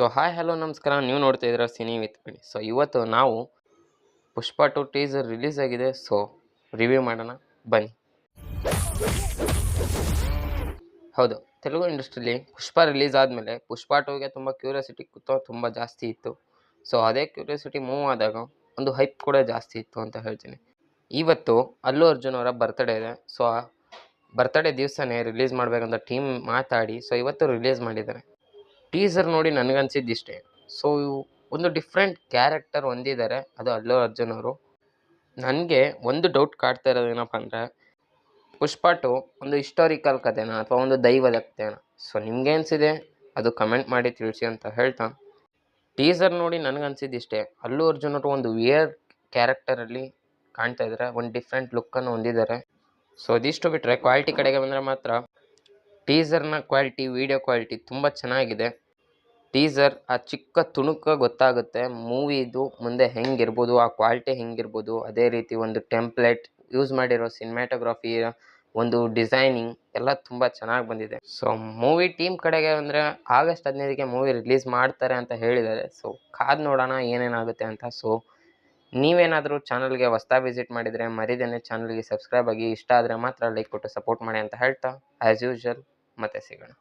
So hi hello ನಮಸ್ಕಾರ, ನೀವು ನೋಡ್ತಾ ಇದ್ದೀರಾ ಸಿನಿ ವಿತ್ ಮಣಿ. ಸೊ ಇವತ್ತು ನಾವು ಪುಷ್ಪ 2 ಟೀಸರ್ ರಿಲೀಸ್ ಆಗಿದೆ. ಸೊ ರಿವ್ಯೂ ಮಾಡೋಣ ಬನ್ನಿ. ಹೌದು, ತೆಲುಗು ಇಂಡಸ್ಟ್ರಿಲಿ ಪುಷ್ಪ ರಿಲೀಸ್ ಆದಮೇಲೆ ಪುಷ್ಪ 2ಗೆ ತುಂಬ ಕ್ಯೂರಿಯಾಸಿಟಿ ತುಂಬ ಜಾಸ್ತಿ ಇತ್ತು. ಸೊ ಅದೇ ಕ್ಯೂರಿಯಾಸಿಟಿ ಮೂವ್ ಆದಾಗ ಒಂದು ಹೈಪ್ ಕೂಡ ಜಾಸ್ತಿ ಇತ್ತು ಅಂತ ಹೇಳ್ತೀನಿ. ಇವತ್ತು ಅಲ್ಲು ಅರ್ಜುನ್ ಅವರ ಬರ್ತ್ಡೇ ಇದೆ. ಸೊ ಬರ್ತ್ಡೇ ದಿವಸನೇ ರಿಲೀಸ್ ಮಾಡಬೇಕಂತ ಟೀಮ್ ಮಾತಾಡಿ ಸೊ ಇವತ್ತು ರಿಲೀಸ್ ಮಾಡಿದ್ದಾರೆ. ಟೀಸರ್ ನೋಡಿ ನನಗನ್ಸಿದ್ದಿಷ್ಟೇ. ಸೊ ಒಂದು ಡಿಫ್ರೆಂಟ್ ಕ್ಯಾರೆಕ್ಟರ್ ಹೊಂದಿದ್ದಾರೆ, ಅದು ಅಲ್ಲು ಅರ್ಜುನ್ ಅವರು. ನನಗೆ ಒಂದು ಡೌಟ್ ಕಾಡ್ತಾ ಇರೋದು ಏನಪ್ಪ ಅಂದರೆ, ಪುಷ್ಪ 2 ಒಂದು ಹಿಸ್ಟಾರಿಕಲ್ ಕಥೆನಾ ಅಥವಾ ಒಂದು ದೈವದ ಕಥೆನಾ? ಸೊ ನಿಮ್ಗೆ ಅನಿಸಿದೆ ಅದು ಕಮೆಂಟ್ ಮಾಡಿ ತಿಳಿಸಿ ಅಂತ ಹೇಳ್ತಾ, ಟೀಸರ್ ನೋಡಿ ನನಗನ್ಸಿದ್ದಿಷ್ಟೇ. ಅಲ್ಲು ಅರ್ಜುನ್ ಅವರು ಒಂದು ವಿಯರ್ ಕ್ಯಾರೆಕ್ಟರಲ್ಲಿ ಕಾಣ್ತಾ ಇದ್ದಾರೆ, ಒಂದು ಡಿಫ್ರೆಂಟ್ ಲುಕ್ಕನ್ನು ಹೊಂದಿದ್ದಾರೆ. ಸೊ ಅದಿಷ್ಟು ಬಿಟ್ಟರೆ ಕ್ವಾಲಿಟಿ ಕಡೆಗೆ ಬಂದರೆ ಮಾತ್ರ ಟೀಸರ್ನ ಕ್ವಾಲಿಟಿ, ವಿಡಿಯೋ ಕ್ವಾಲಿಟಿ ತುಂಬ ಚೆನ್ನಾಗಿದೆ. ಟೀಸರ್ ಆ ಚಿಕ್ಕ ತುಣುಕು ಗೊತ್ತಾಗುತ್ತೆ ಮೂವಿದು ಮುಂದೆ ಹೆಂಗಿರ್ಬೋದು, ಆ ಕ್ವಾಲಿಟಿ ಹೆಂಗಿರ್ಬೋದು. ಅದೇ ರೀತಿ ಒಂದು ಟೆಂಪ್ಲೇಟ್ ಯೂಸ್ ಮಾಡಿರೋ ಸಿನಿಮ್ಯಾಟೋಗ್ರಫಿ, ಒಂದು ಡಿಸೈನಿಂಗ್ ಎಲ್ಲ ತುಂಬ ಚೆನ್ನಾಗಿ ಬಂದಿದೆ. ಸೊ ಮೂವಿ ಟೀಮ್ ಕಡೆಗೆ ಅಂದರೆ ಆಗಸ್ಟ್ 15ಕ್ಕೆ ಮೂವಿ ರಿಲೀಸ್ ಮಾಡ್ತಾರೆ ಅಂತ ಹೇಳಿದ್ದಾರೆ. ಸೊ ಕಾದು ನೋಡೋಣ ಏನೇನಾಗುತ್ತೆ ಅಂತ. ಸೊ ನೀವೇನಾದರೂ ಚಾನಲ್ಗೆ ಹೊಸ್ದಾಗಿ ವಿಸಿಟ್ ಮಾಡಿದರೆ ಮರಿದೇನೆ ಚಾನಲ್ಗೆ ಸಬ್ಸ್ಕ್ರೈಬ್ ಆಗಿ, ಇಷ್ಟ ಆದರೆ ಮಾತ್ರ ಲೈಕ್ ಕೊಟ್ಟು ಸಪೋರ್ಟ್ ಮಾಡಿ ಅಂತ ಹೇಳ್ತಾ, ಆ್ಯಸ್ ಯೂಶ್ವಲ್ ಮತ್ತೆ ಸಿಗೋಣ.